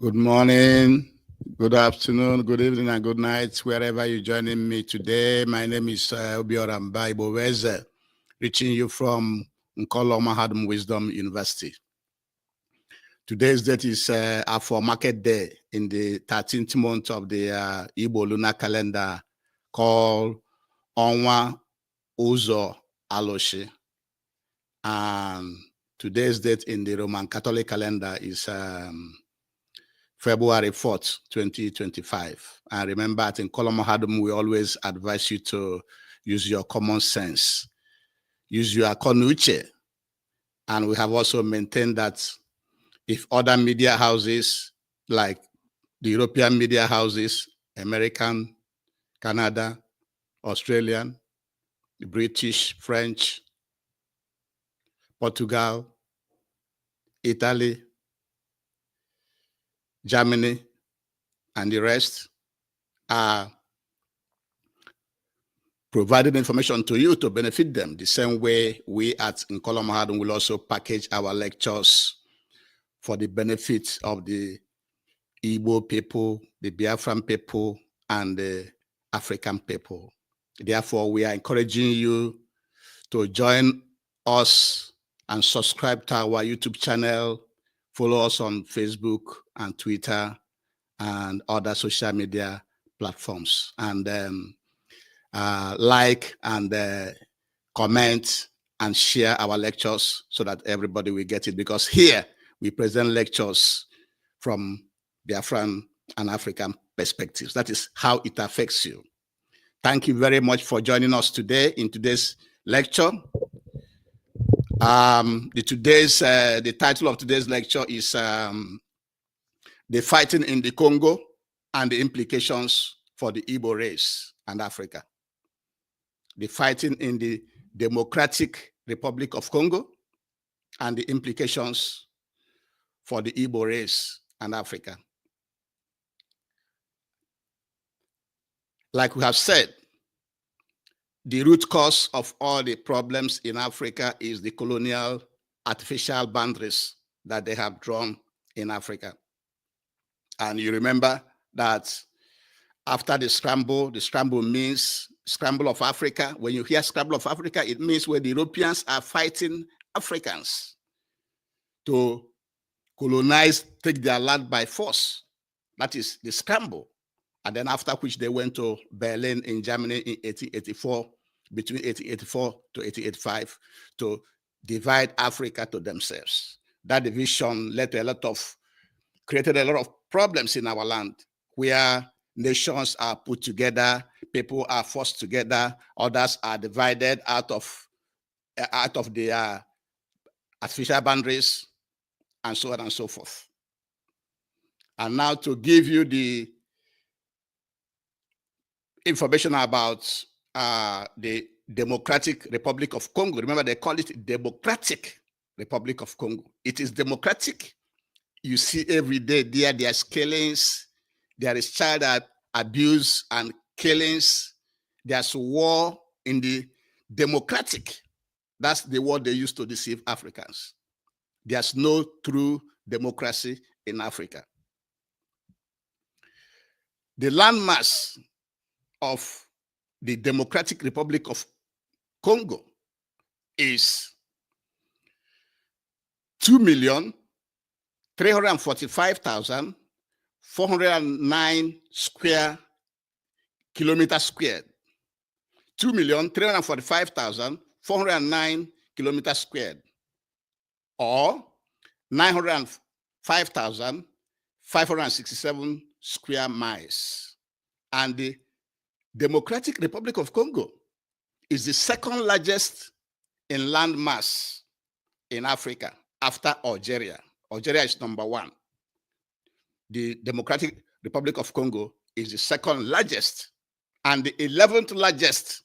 Good morning, good afternoon, good evening, and good night, wherever you're joining me today. My name is Obioramba Iboweze, reaching you from Nkolo Mahadum Wisdom University. Today's date is for market day in the 13th month of the Igbo lunar calendar called Onwa Uzo Aloshi. And today's date in the Roman Catholic calendar is February 4th, 2025. And remember, at Nkolo Mahadum, we always advise you to use your common sense, use your konuche. And we have also maintained that if other media houses, like the European media houses, American, Canada, Australian, British, French, Portugal, Italy, Germany, and the rest are providing information to you to benefit them. The same way we at Nkolo Mahadum will also package our lectures for the benefit of the Igbo people, the Biafran people, and the African people. Therefore, we are encouraging you to join us and subscribe to our YouTube channel, follow us on Facebook and Twitter and other social media platforms, and like and comment and share our lectures so that everybody will get it, because here we present lectures from Biafran and African perspectives. That is how it affects you. Thank you very much for joining us today in today's lecture. The title of today's lecture is The Fighting in the Congo and the Implications for the Igbo Race and Africa. The Fighting in the Democratic Republic of Congo and the Implications for the Igbo Race and Africa. Like we have said, the root cause of all the problems in Africa is the colonial artificial boundaries that they have drawn in Africa. And you remember that after the scramble means scramble of Africa. When you hear scramble of Africa, it means where the Europeans are fighting Africans to colonize, take their land by force. That is the scramble. And then after which they went to Berlin in Germany in 1884, between 1884 to 1885, to divide Africa to themselves. That division created a lot of problems in our land, where nations are put together, people are forced together, others are divided out of the artificial boundaries, and so on and so forth. And now to give you the information about the Democratic Republic of Congo. Remember, they call it Democratic Republic of Congo. It is democratic. You see every day there's killings, there is child abuse and killings. There's war in the democratic. That's the word they use to deceive Africans. There's no true democracy in Africa. The landmass of the Democratic Republic of Congo is 2,345,409 square kilometers squared. 2,345,409 kilometers squared, or 905,567 square miles. And the Democratic Republic of Congo is the second largest in land mass in Africa after Algeria. Algeria is number one. The Democratic Republic of Congo is the second largest and the 11th largest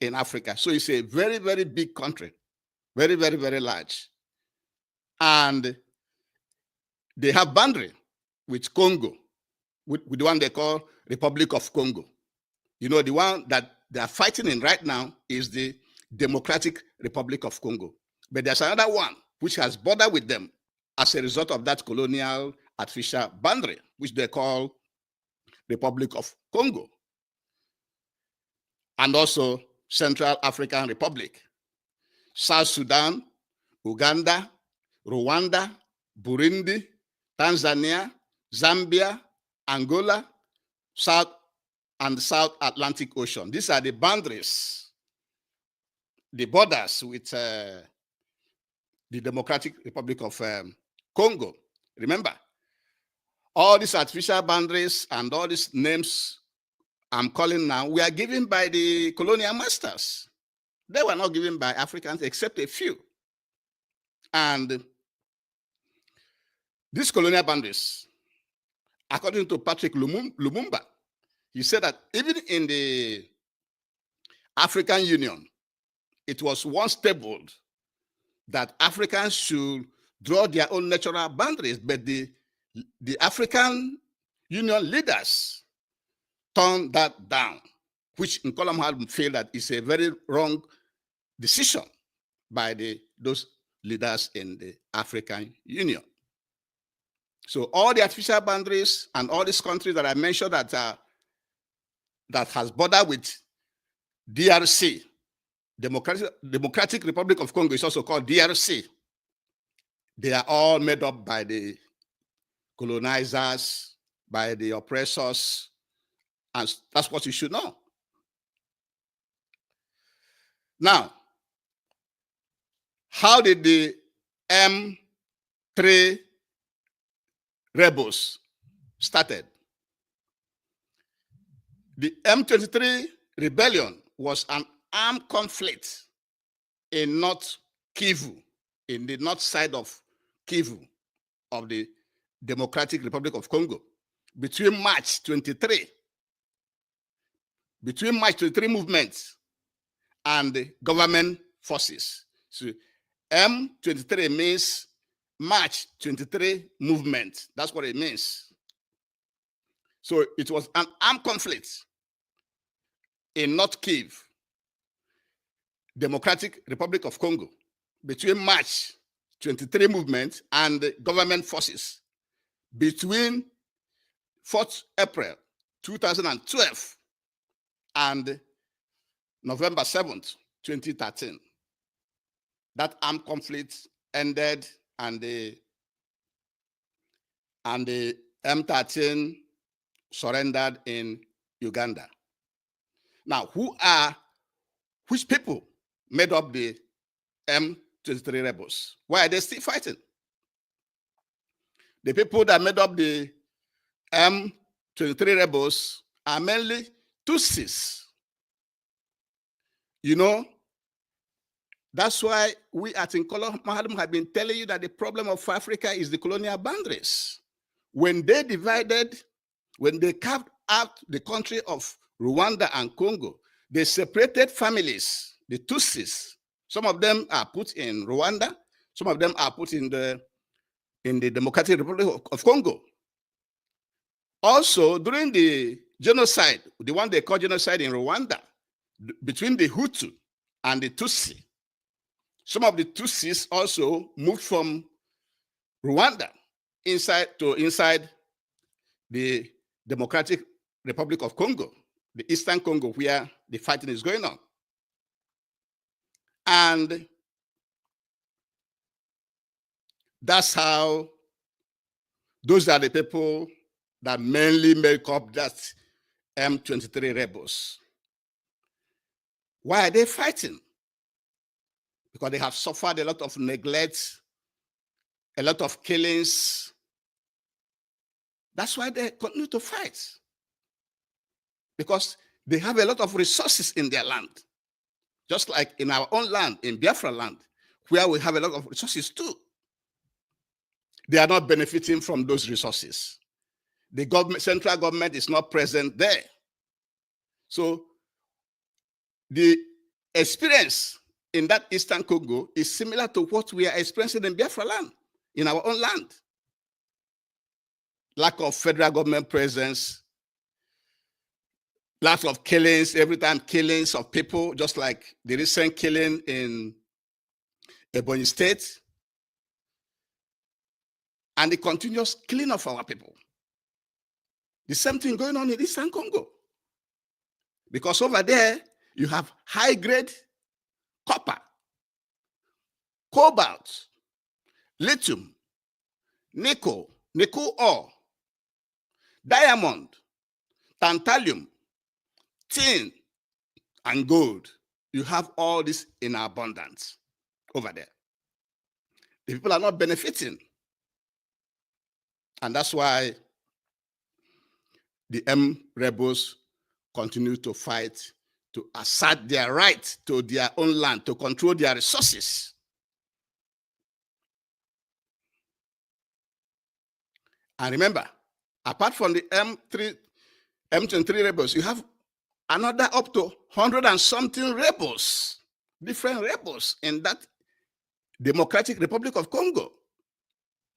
in Africa. So it's a very, very big country, very, very, very large. And they have boundary with Congo, with the one they call Republic of Congo. You know, the one that they are fighting in right now is the Democratic Republic of Congo. But there's another one which has border with them as a result of that colonial artificial boundary, which they call Republic of Congo, and also Central African Republic, South Sudan, Uganda, Rwanda, Burundi, Tanzania, Zambia, Angola, South and South Atlantic Ocean. These are the boundaries, the borders with the Democratic Republic of Congo. Remember, all these artificial boundaries and all these names I'm calling now were given by the colonial masters. They were not given by Africans except a few. And these colonial boundaries, according to Patrick Lumumba, he said that even in the African Union, it was once tabled that Africans should draw their own natural boundaries, but the African Union leaders turned that down, which in Colum had felt that is a very wrong decision by those leaders in the African Union. So all the artificial boundaries and all these countries that I mentioned that has bordered with DRC, Democratic Republic of Congo is also called DRC. They are all made up by the colonizers, by the oppressors, and that's what you should know. Now, how did the M3 rebels started? The M23 rebellion was an armed conflict in North Kivu, in the north side of Kivu of the Democratic Republic of Congo, between March 23 movements and the government forces. So M23 means March 23 movement. That's what it means. So it was an armed conflict in North Kivu, Democratic Republic of Congo, between March 23 movement and the government forces between 4th April 2012 and November 7th, 2013. That armed conflict ended and the M13 surrendered in Uganda. Now, which people made up the M23 rebels? Why are they still fighting? The people that made up the M23 rebels are mainly Tutsis. You know, that's why we at Nkola Mahadum have been telling you that the problem of Africa is the colonial boundaries. When they divided, when they carved out the country of Rwanda and Congo, they separated families, the Tutsis. Some of them are put in Rwanda, some of them are put in the Democratic Republic of Congo. Also, during the genocide, the one they call genocide in Rwanda, between the Hutu and the Tutsi, some of the Tutsis also moved from Rwanda inside the Democratic Republic of Congo, the Eastern Congo, where the fighting is going on. And that's how those are the people that mainly make up that M23 rebels. Why are they fighting? Because they have suffered a lot of neglect, a lot of killings. That's why they continue to fight. Because they have a lot of resources in their land. Just like in our own land, in Biafra land, where we have a lot of resources too. They are not benefiting from those resources. The central government is not present there. So the experience in that Eastern Congo is similar to what we are experiencing in Biafra land, in our own land. Lack of federal government presence, lack of killings, every time killings of people, just like the recent killing in Ebonyi State. and the continuous killing of our people. The same thing going on in Eastern Congo. Because over there, you have high-grade copper, cobalt, lithium, nickel ore, diamond, tantalum, tin, and gold. You have all this in abundance over there. The people are not benefiting. And that's why the M rebels continue to fight to assert their right to their own land, to control their resources. And remember, apart from the M23 rebels, you have another up to 100 and something rebels, different rebels in that Democratic Republic of Congo.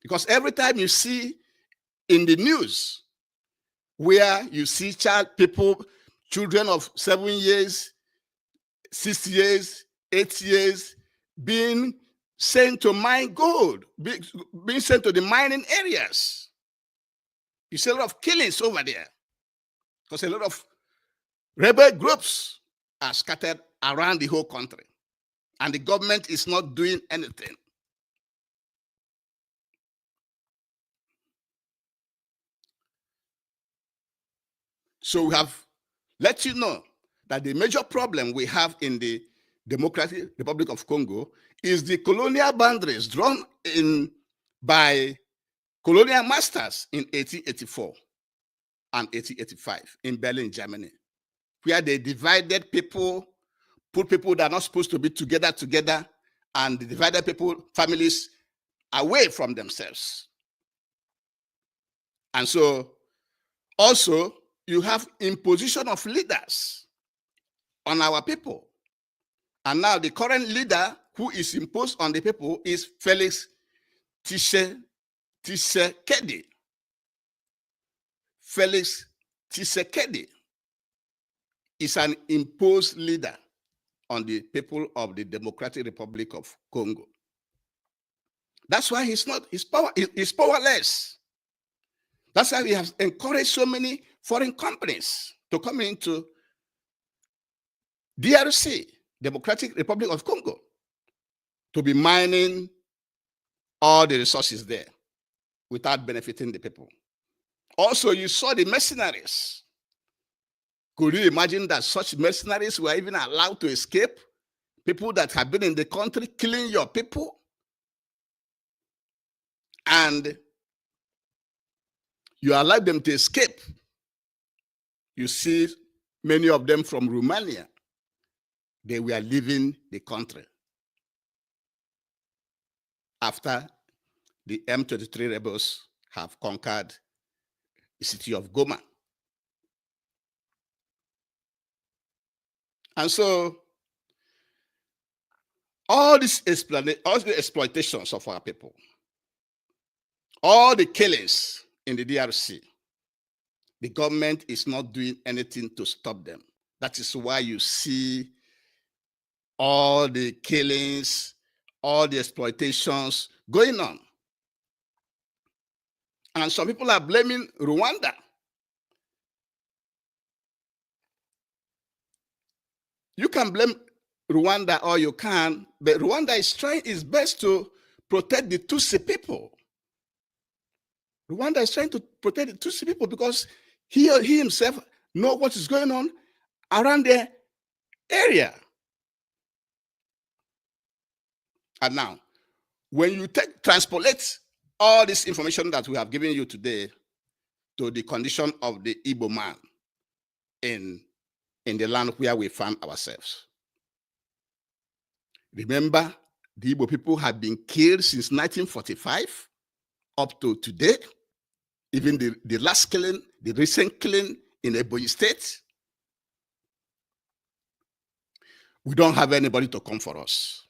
Because every time you see in the news where you see children of 7 years, 6 years, 8 years being sent to mine gold, being sent to the mining areas. You see a lot of killings over there because a lot of rebel groups are scattered around the whole country, and the government is not doing anything. So we have let you know that the major problem we have in the Democratic Republic of Congo is the colonial boundaries drawn in by colonial masters in 1884 and 1885 in Berlin, Germany, where they divided people, put people that are not supposed to be together, and divided families away from themselves. And so also you have imposition of leaders on our people. And now the current leader who is imposed on the people is Felix Tshisekedi. Felix Tshisekedi is an imposed leader on the people of the Democratic Republic of Congo. That's why he's powerless. That's why we have encouraged so many foreign companies to come into DRC, Democratic Republic of Congo, to be mining all the resources there without benefiting the people. Also, you saw the mercenaries. Could you imagine that such mercenaries were even allowed to escape? People that have been in the country killing your people, and you allow them to escape. You see many of them from Romania. They were leaving the country after the M23 rebels have conquered the city of Goma. And so all the exploitations of our people, all the killings in the DRC, the government is not doing anything to stop them. That is why you see all the killings, all the exploitations going on. And some people are blaming Rwanda. You can blame Rwanda all you can, but Rwanda is trying its best to protect the Tutsi people. Rwanda is trying to protect the Tutsi people because he himself knows what is going on around their area. And now, when you transpolate all this information that we have given you today to the condition of the Igbo man in the land where we found ourselves. Remember, the Igbo people have been killed since 1945 up to today. Even the last killing, the recent killing in Ebonyi State. We don't have anybody to come for us.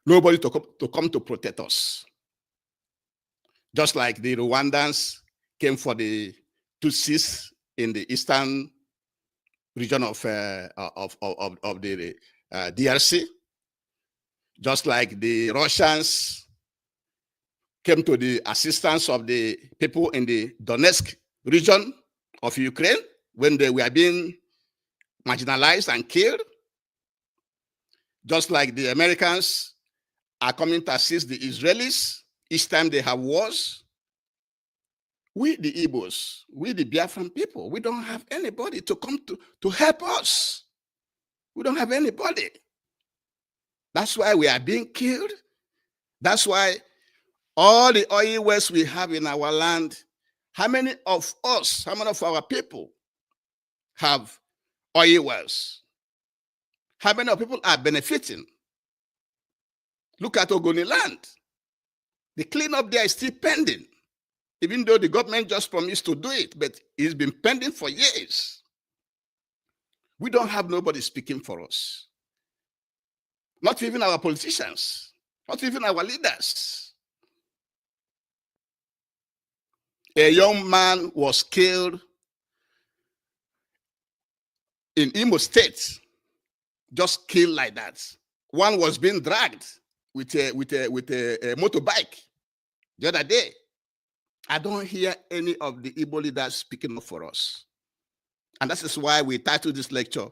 Nobody to come to protect us. Just like the Rwandans came for the Tutsis in the eastern region of the DRC, just like the Russians came to the assistance of the people in the Donetsk region of Ukraine when they were being marginalized and killed. Just like the Americans are coming to assist the Israelis each time they have wars. We, the Igbos, we, the Biafran people, we don't have anybody to come to help us. We don't have anybody. That's why we are being killed. That's why all the oil wells we have in our land, how many of us, how many of our people have oil wells? How many of people are benefiting? Look at Ogoni land. The cleanup there is still pending, even though the government just promised to do it, but it's been pending for years. We don't have nobody speaking for us. Not even our politicians, not even our leaders. A young man was killed in Imo State, just killed like that. One was being dragged with a motorbike the other day. I don't hear any of the Igbo leaders speaking up for us. And that is why we titled this lecture,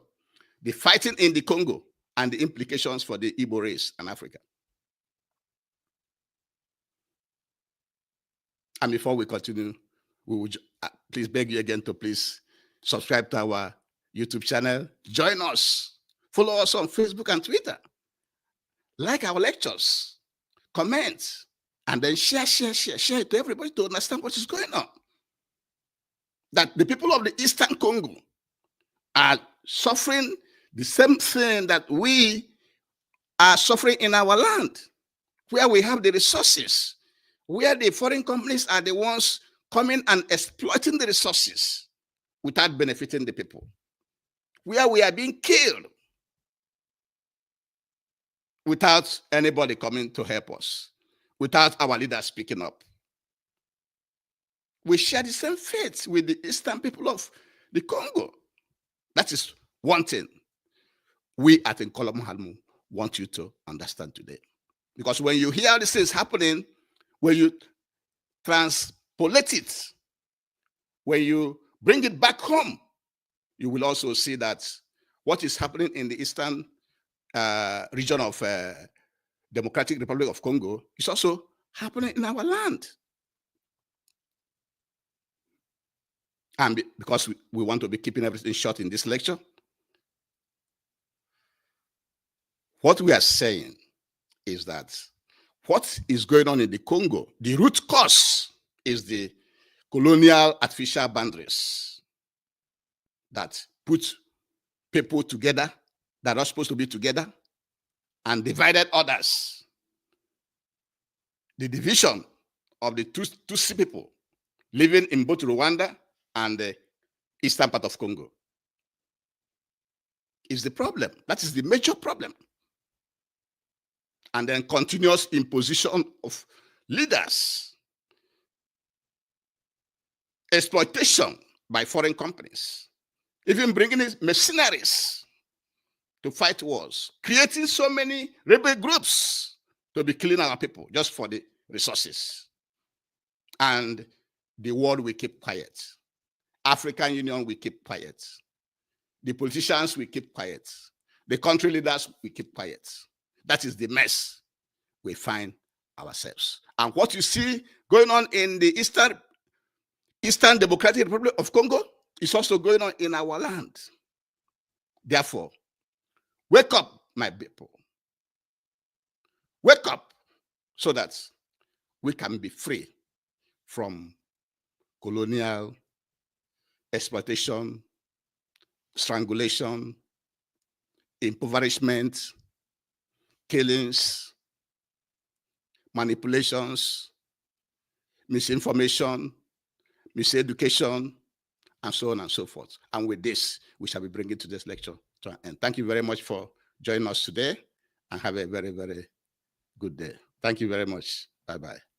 The Fighting in the Congo and the Implications for the Igbo Race and Africa. And before we continue, we would please beg you again to please subscribe to our YouTube channel, join us, follow us on Facebook and Twitter, like our lectures, comment, and then share it to everybody to understand what is going on. That the people of the Eastern Congo are suffering the same thing that we are suffering in our land, where we have the resources, where the foreign companies are the ones coming and exploiting the resources without benefiting the people, where we are being killed without anybody coming to help us, without our leaders speaking up. We share the same fate with the Eastern people of the Congo. That is one thing we at Colonial want you to understand today. Because when you hear these things happening, when you transpolate it, when you bring it back home, you will also see that what is happening in the Eastern region of Democratic Republic of Congo is also happening in our land. And because we want to be keeping everything short in this lecture, what we are saying is that what is going on in the Congo, the root cause is the colonial artificial boundaries that put people together that are supposed to be together and divided others. The division of the Tutsi people living in both Rwanda and the eastern part of Congo is the problem. That is the major problem. And then continuous imposition of leaders, exploitation by foreign companies, even bringing in mercenaries to fight wars, creating so many rebel groups to be killing our people just for the resources. And the world will keep quiet. African Union will keep quiet. The politicians will keep quiet. The country leaders will keep quiet. That is the mess we find ourselves. And what you see going on in the Eastern Democratic Republic of Congo is also going on in our land. Therefore, wake up, my people. Wake up so that we can be free from colonial exploitation, strangulation, impoverishment, killings, manipulations, misinformation, miseducation, and so on and so forth. And with this, we shall be bringing today's lecture to an end. Thank you very much for joining us today, and have a very, very good day. Thank you very much. Bye-bye.